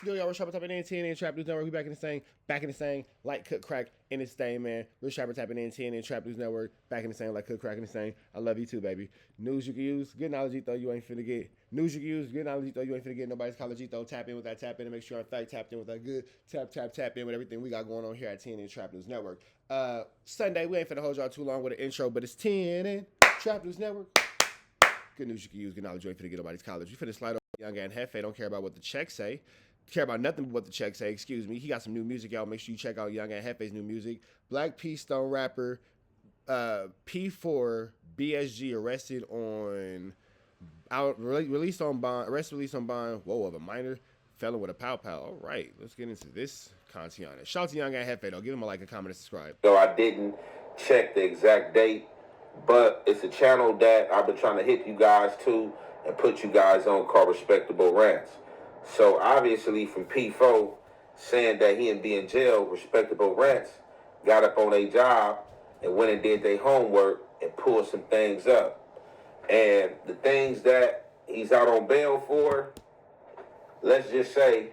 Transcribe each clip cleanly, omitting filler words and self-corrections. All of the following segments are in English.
Yo, y'all, Rich Rapper tapping in, TNN Trap News Network. We back in the same, like, cook, crack, in this thing, man. Rich Rapper tapping in, TNN Trap News Network. Back in the same, like, cook, crack, in the same. I love you too, baby. News you can use, good knowledge you throw, you ain't finna get. News you can use, good knowledge you throw, you ain't finna get. Nobody's college you throw. Tap in with that, tap in, and make sure you're in fact tapped in with that good. Tap in with everything we got going on here at TNN Trap News Network. Sunday, we ain't finna hold y'all too long with an intro, but it's TNN Trap News Network. Good news you can use, good knowledge you ain't finna get nobody's college. You finna slide over Young and Hefe, don't care about what the checks say. Care about nothing but what the checks say, excuse me. He got some new music, y'all. Make sure you check out Young and Hefe's new music. Black P Stone rapper P4BSG arrested on released on bond, whoa, of a minor felon with a pow. All right, let's get into this content. Shout out to Young and Hefe though. Give him a like, a comment, and subscribe. So I didn't check the exact date, but it's a channel that I've been trying to hit you guys to and put you guys on called Respectable Rants. So obviously from P4 saying that he and be in jail, Respectable Rants got up on their job and went and did their homework and pulled some things up. And the things that he's out on bail for, let's just say,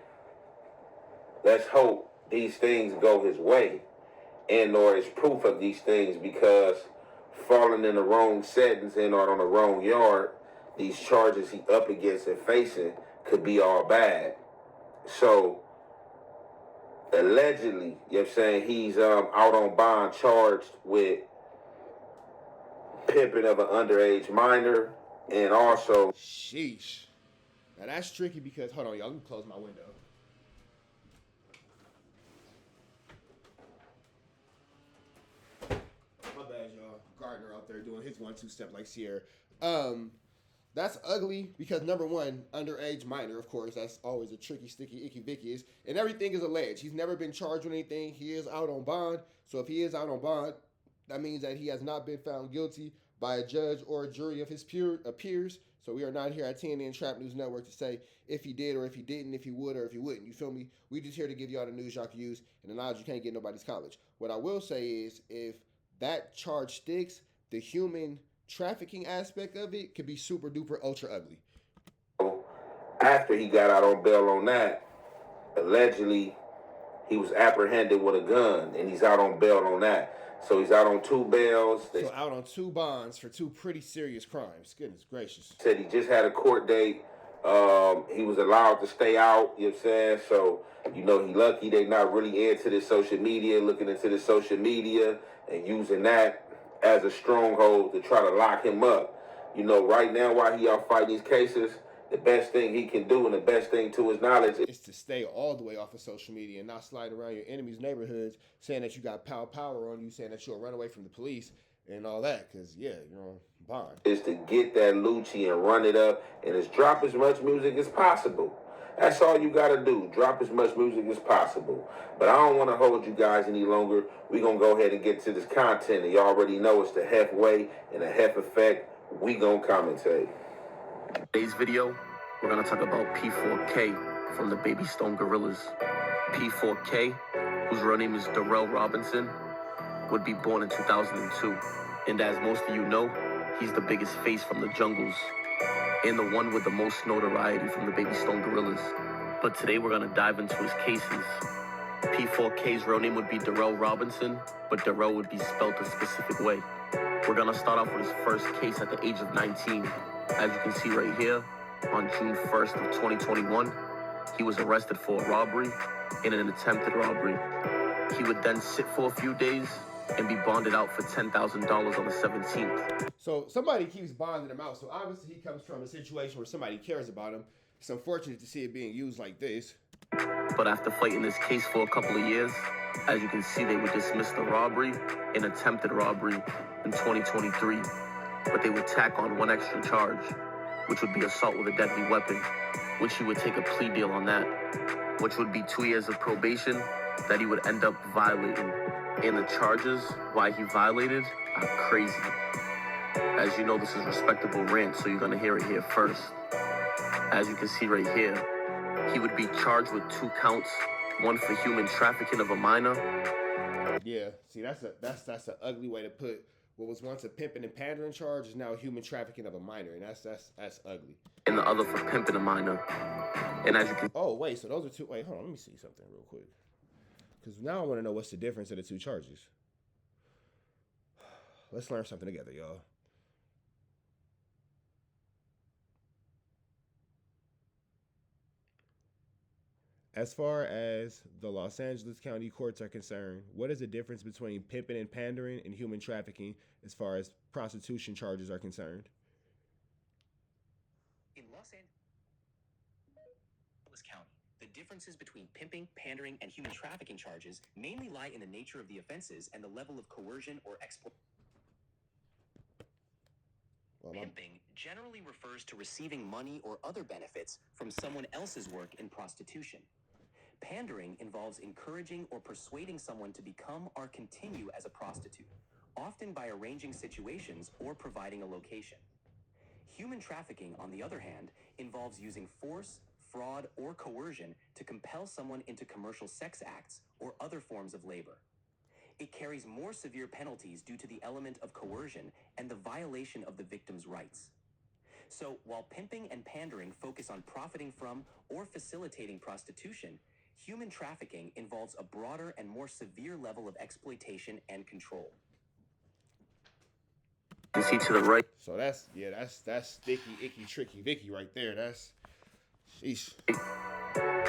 let's hope these things go his way and or is proof of these things, because falling in the wrong settings and or on the wrong yard, these charges he up against and facing could be all bad. So allegedly, you know what I'm saying, he's out on bond charged with pimping of an underage minor and also... Sheesh. Now that's tricky because, hold on, y'all, let me close my window. My bad, y'all. Gardner out there doing his 1-2 step like Sierra. That's ugly because, number one, underage minor, of course, that's always a tricky, sticky, icky, vickies, and everything is alleged. He's never been charged with anything. He is out on bond. So if he is out on bond, that means that he has not been found guilty by a judge or a jury of his peers. So we are not here at TNN Trap News Network to say if he did or if he didn't, if he would or if he wouldn't. You feel me? We just here to give y'all the news y'all can use and the knowledge you can't get nobody's college. What I will say is, if that charge sticks, the human trafficking aspect of it could be super duper ultra ugly. After he got out on bail on that, allegedly he was apprehended with a gun and he's out on bail on that. So he's out on 2 bails. So out on 2 bonds for 2 pretty serious crimes. Goodness gracious. Said he just had a court date. He was allowed to stay out, you know what I'm saying? So, you know, he lucky they not really into this social media, looking into the social media and using that as a stronghold to try to lock him up. You know, right now while he out fighting these cases, the best thing he can do and the best thing to his knowledge is to stay all the way off of social media and not slide around your enemy's neighborhoods saying that you got power on you, saying that you'll run away from the police and all that, because, yeah, you're on bond. Is to get that Lucci and run it up and just drop as much music as possible. That's all you got to do. Drop as much music as possible. But I don't want to hold you guys any longer. We're going to go ahead and get to this content. And you already know it's the Hef way and the Hef effect. We going to commentate. Today's video, we're going to talk about P4K from the Baby Stone Gorillas. P4K, whose real name is Darrell Robinson, would be born in 2002. And as most of you know, he's the biggest face from the jungles and the one with the most notoriety from the Baby Stone Gorillas. But today we're going to dive into his cases. P4K's real name would be Darrell Robinson, but Darrell would be spelled a specific way. We're going to start off with his first case at the age of 19. As you can see right here, on June 1st of 2021, he was arrested for a robbery and an attempted robbery. He would then sit for a few days and be bonded out for $10,000 on the 17th. So somebody keeps bonding him out. So obviously he comes from a situation where somebody cares about him. It's unfortunate to see it being used like this. But after fighting this case for a couple of years, as you can see, they would dismiss the robbery and attempted robbery in 2023. But they would tack on 1 extra charge, which would be assault with a deadly weapon, which he would take a plea deal on that, which would be 2 years of probation that he would end up violating. And the charges why he violated are crazy. As you know, this is Respectable Rant, so you're going to hear it here first. As you can see right here, he would be charged with 2 counts, 1 for human trafficking of a minor. Yeah, see, that's an ugly way to put What was once a pimping and pandering charge is now a human trafficking of a minor, and that's ugly. And the other for pimping a minor. And as you can... Oh, wait, so those are two... Wait, hold on, let me see something real quick. Because now I want to know what's the difference of the two charges. Let's learn something together, y'all. As far as the Los Angeles County courts are concerned, what is the difference between pimping and pandering and human trafficking as far as prostitution charges are concerned? In Los Angeles County, the differences between pimping, pandering, and human trafficking charges mainly lie in the nature of the offenses and the level of coercion or exploitation. Pimping generally refers to receiving money or other benefits from someone else's work in prostitution. Pandering involves encouraging or persuading someone to become or continue as a prostitute, often by arranging situations or providing a location. Human trafficking, on the other hand, involves using force, fraud, or coercion to compel someone into commercial sex acts or other forms of labor. It carries more severe penalties due to the element of coercion and the violation of the victim's rights. So, while pimping and pandering focus on profiting from or facilitating prostitution, human trafficking involves a broader and more severe level of exploitation and control. You see to the right. So that's sticky, icky, tricky Vicky right there. That's sheesh.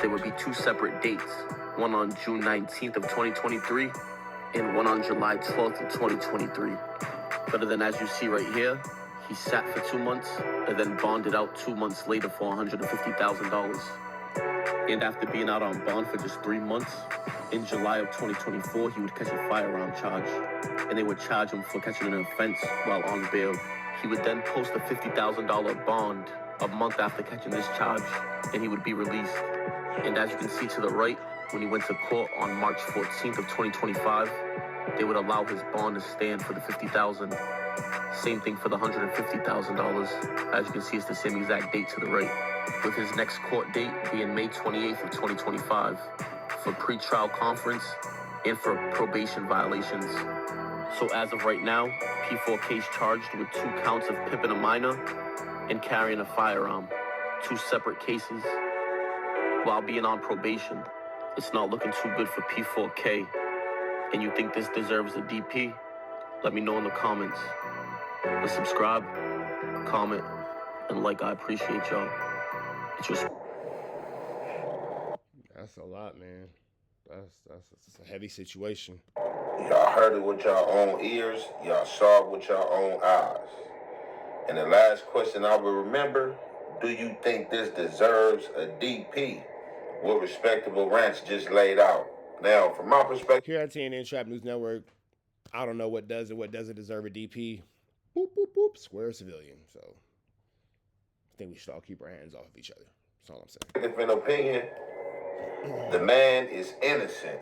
There would be two separate dates, one on June 19th of 2023 and one on July 12th of 2023. But then, as you see right here, he sat for 2 months and then bonded out 2 months later for $150,000. And after being out on bond for just 3 months, in July of 2024, he would catch a firearm charge, and they would charge him for catching an offense while on bail. He would then post a $50,000 bond a month after catching this charge, and he would be released. And as you can see to the right, when he went to court on March 14th of 2025, they would allow his bond to stand for the $50,000. Same thing for the $150,000. As you can see, it's the same exact date to the right, with his next court date being May 28th of 2025 for pre-trial conference and for probation violations. So as of right now, P4K is charged with 2 counts of pimping a minor and carrying a firearm, 2 separate cases. While being on probation, it's not looking too good for P4K, and you think this deserves a DP? Let me know in the comments. But subscribe, comment, and like. I appreciate y'all. It's just... That's a lot, man. That's a heavy situation. Y'all heard it with y'all own ears. Y'all saw it with y'all own eyes. And the last question I will remember, do you think this deserves a DP? What respectable rants just laid out. Now, from my perspective... Here at TNN Trap News Network, I don't know what does and what doesn't deserve a DP. Boop, boop, boop. Square civilian. So, I think we should all keep our hands off of each other. That's all I'm saying. If an opinion, the man is innocent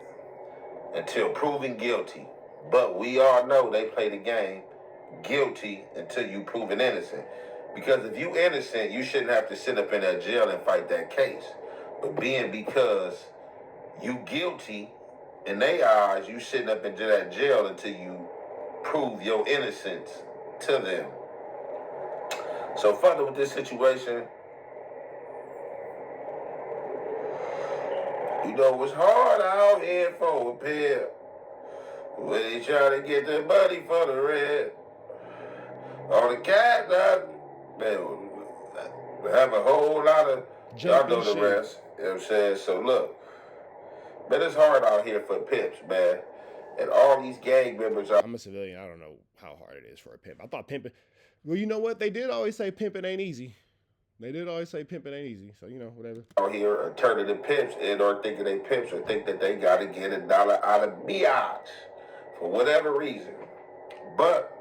until proven guilty. But we all know they play the game guilty until you proven innocent. Because if you innocent, you shouldn't have to sit up in that jail and fight that case. But being because you guilty, in their eyes, you sitting up into that jail until you prove your innocence to them. So further with this situation, you know it's hard out here for a pimp when they try to get their buddy for the red. On the cat, they have a whole lot of, y'all know the rest. You know what I'm saying? So look, man, it's hard out here for pimps, man. And all these gang members are... I'm a civilian. I don't know how hard it is for a pimp. I thought pimping... Well, you know what? They did always say pimping ain't easy. They did always say pimping ain't easy. So, you know, whatever. Out here are turning to pimps and or thinking they pimps or think that they got to get $1 out of biatch for whatever reason. But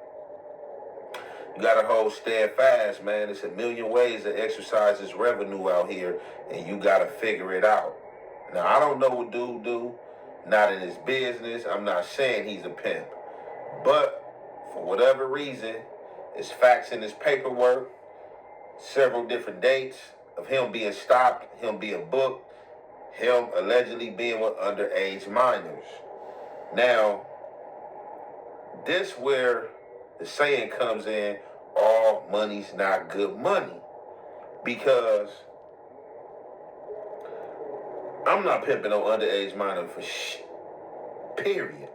you got to hold steadfast, man. There's a million ways to exercise this revenue out here, and you got to figure it out. Now, I don't know what dude do. Not in his business. I'm not saying he's a pimp. But for whatever reason, it's facts in his paperwork, several different dates of him being stopped, him being booked, him allegedly being with underage minors. Now, this where the saying comes in, all money's not good money. Because I'm not pimping no underage minor for shit. Period.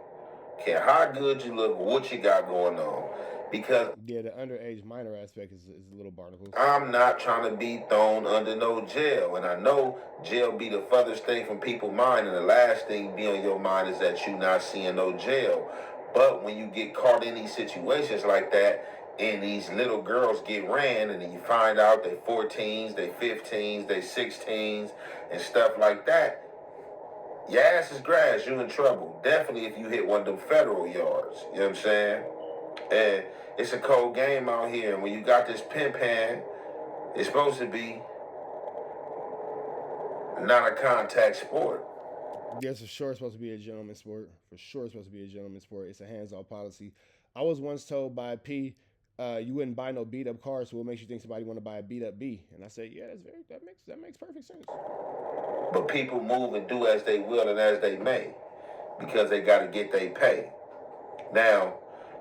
Care how good you look, what you got going on. Because Yeah, the underage minor aspect is a little barnacles. I'm not trying to be thrown under no jail. And I know jail be the furthest thing from people's mind. And the last thing be on your mind is that you not seeing no jail. But when you get caught in these situations like that, and these little girls get ran, and then you find out they 14s, they 15s, they 16s, and stuff like that, your ass is grass, you in trouble. Definitely if you hit one of them federal yards. You know what I'm saying? And it's a cold game out here. And when you got this pimp hand, it's supposed to be not a contact sport. Yes, for sure it's supposed to be a gentleman's sport. For sure it's supposed to be a gentleman's sport. It's a hands-off policy. I was once told by P, you wouldn't buy no beat-up car, so what makes you think somebody want to buy a beat-up B? And I said, yeah, that makes perfect sense. But people move and do as they will and as they may, because they got to get their pay. Now,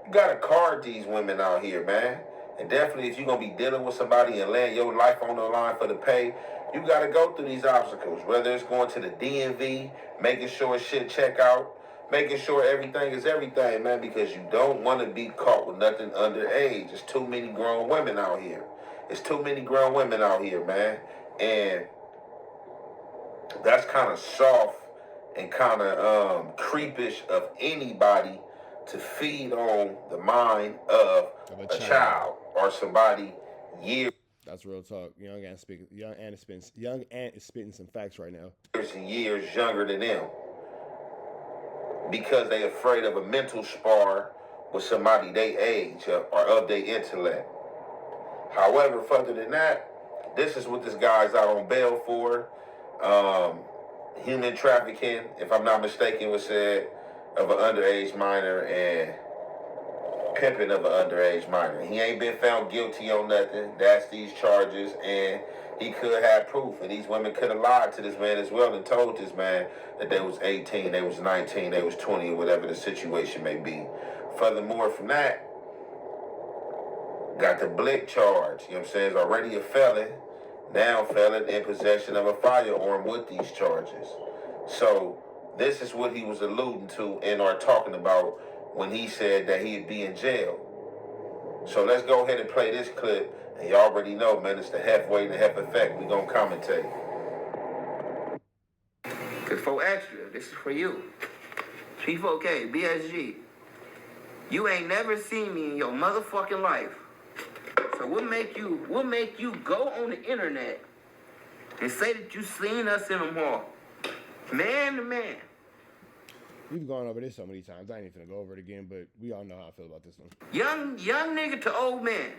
you got to card these women out here, man. And definitely if you're going to be dealing with somebody and laying your life on the line for the pay, you got to go through these obstacles, whether it's going to the DMV, making sure shit check out, making sure everything is everything, man, because you don't want to be caught with nothing underage. There's too many grown women out here. There's too many grown women out here, man. And that's kind of soft and kind of creepish of anybody to feed on the mind of a child or somebody years. That's real talk. Young and is spitting some facts right now. Years and years younger than them, because they afraid of a mental spar with somebody they age or of their intellect. However, further than that, this is what this guy's out on bail for. Human trafficking, if I'm not mistaken, was said, of an underage minor, and pimping of an underage minor. He ain't been found guilty on nothing. That's these charges, and he could have proof. And these women could have lied to this man as well and told this man that they was 18, they was 19, they was 20, or whatever the situation may be. Furthermore, from that, got the blick charge. You know what I'm saying? Is already a felon. Now felon in possession of a firearm with these charges. So this is what he was alluding to and are talking about when he said that he'd be in jail. So let's go ahead and play this clip. And you already know, man, it's the Hef Way and the Hef Effect. We gonna commentate. Cause for extra, this is for you. P4K, BSG. You ain't never seen me in your motherfucking life. So what make you go on the internet and say that you seen us in the mall? Man to man. We've gone over this so many times. I ain't even gonna go over it again, but we all know how I feel about this one. Young nigga to old man.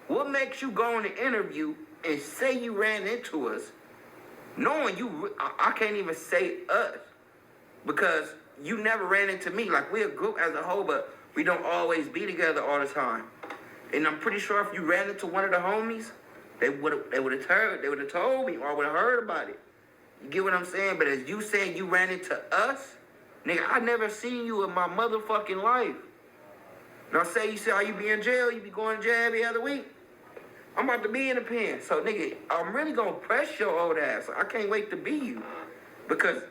What makes you go on the interview and say you ran into us, knowing you, I can't even say us, because you never ran into me. Like, we're a group as a whole, but we don't always be together all the time. And I'm pretty sure if you ran into one of the homies, they would have told me, or I would have heard about it. You get what I'm saying? But as you saying you ran into us, nigga, I never seen you in my motherfucking life. Now say you say, you be in jail, you be going to jail every other week. I'm about to be in the pen. So nigga, I'm really gonna press your old ass. I can't wait to be you. Because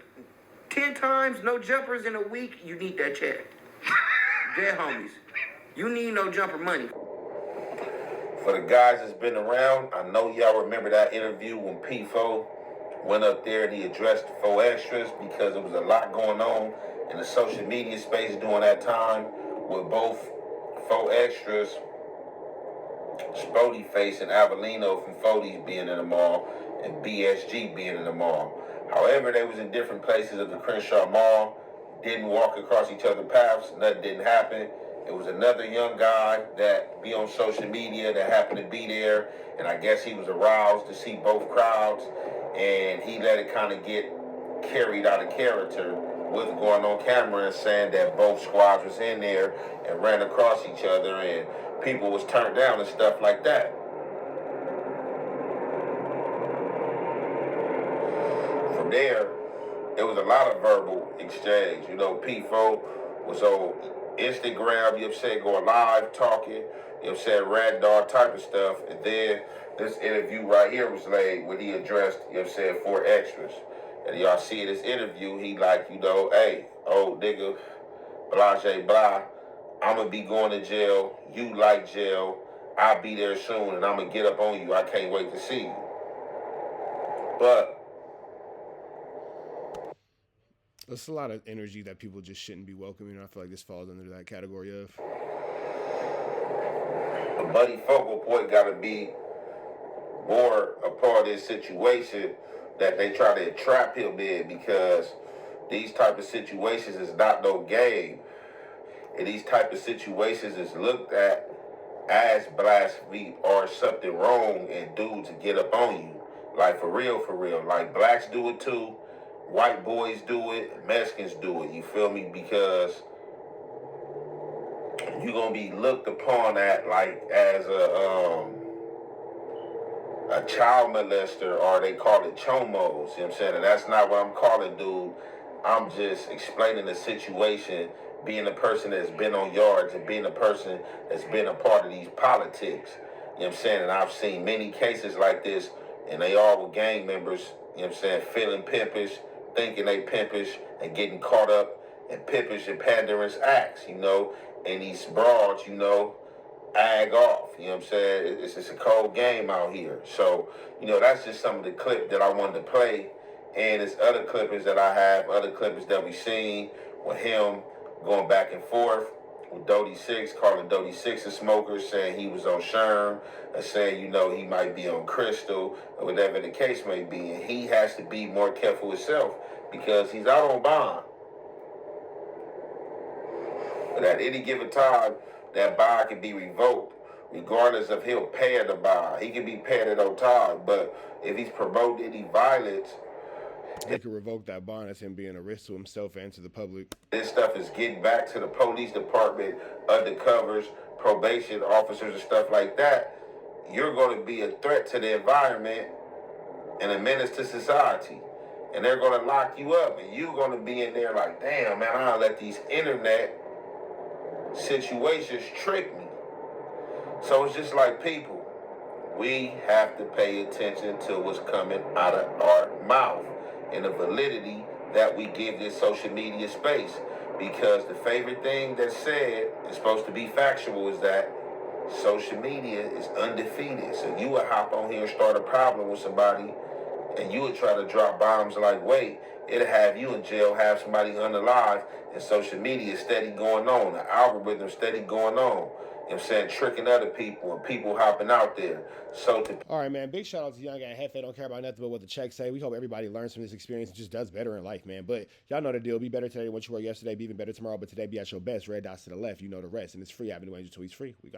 10 times no jumpers in a week, you need that check. Jail homies. You need no jumper money. For the guys that's been around, I know y'all remember that interview when P4 went up there and he addressed the 4 extras, because there was a lot going on in the social media space during that time with both 4 extras, Spody Face and Avelino from Fody's being in the mall and BSG being in the mall. However, they was in different places of the Crenshaw Mall, didn't walk across each other's paths, nothing didn't happen. It was another young guy that be on social media that happened to be there, and I guess he was aroused to see both crowds, and he let it kind of get carried out of character with going on camera and saying that both squads was in there and ran across each other and people was turned down and stuff like that. From there, it was a lot of verbal exchange. You know, P4 was on Instagram, you know what I'm saying, going live, talking, you know what I'm saying, red dog type of stuff. And then this interview right here was laid when he addressed, you know what I'm saying, 4 extras. And y'all see this interview, he like, you know, hey, old nigga, blah, blah, I'm going to be going to jail. You like jail. I'll be there soon, and I'm going to get up on you. I can't wait to see you. But there's a lot of energy that people just shouldn't be welcoming. I feel like this falls under that category of. a buddy focal point got to be more a part of this situation that they try to trap him in, because these type of situations is not no game. And these type of situations is looked at as blasphemy or something wrong, and dudes to get up on you. Like for real. Like blacks do it too, white boys do it, Mexicans do it, you feel me? Because you're gonna be looked upon at like as a child molester, or they call it chomos, you know what I'm saying? And that's not what I'm calling, dude. I'm just explaining the situation, being a person that's been on yards and being a person that's been a part of these politics, you know what I'm saying? And I've seen many cases like this, and they all were gang members, you know what I'm saying, feeling pimpish, thinking they pimpish, and getting caught up in pimpish and panderings acts, you know, and these broads, you know, ag off, you know what I'm saying? It's just a cold game out here. So, you know, that's just some of the clip that I wanted to play. And there's other clippers that I have, other clippers that we've seen with him going back and forth with Dodie Six, calling Dodie Six a smoker, saying he was on Sherm, and saying, you know, he might be on Crystal, or whatever the case may be. And he has to be more careful himself, because he's out on bond. But at any given time, that bond can be revoked, regardless of him paying the bond. He can be paying it on time, but if he's promoting any violence, they could revoke that bond as him being a risk to himself and to the public. This stuff is getting back to the police department, undercovers, probation officers, and stuff like that. You're going to be a threat to the environment and a menace to society. And they're going to lock you up, and you're going to be in there like, damn, man, I'll let these internet situations trick me. So it's just like, people, we have to pay attention to what's coming out of our mouth and the validity that we give this social media space. Because the favorite thing that's said is supposed to be factual, is that social media is undefeated. So you would hop on here and start a problem with somebody, and you would try to drop bombs like, wait, it'll have you in jail, have somebody unalive, and social media steady going on, the algorithm steady going on. You know what I'm saying? Tricking other people and people hopping out there. So all right, man. Big shout out to Young Guy Hefe. Don't care about nothing but what the checks say. We hope everybody learns from this experience and just does better in life, man. But y'all know the deal. Be better today than what you were yesterday. Be even better tomorrow. But today, be at your best. Red dots to the left. You know the rest. And it's free. Avenue Angel Tweets free. We got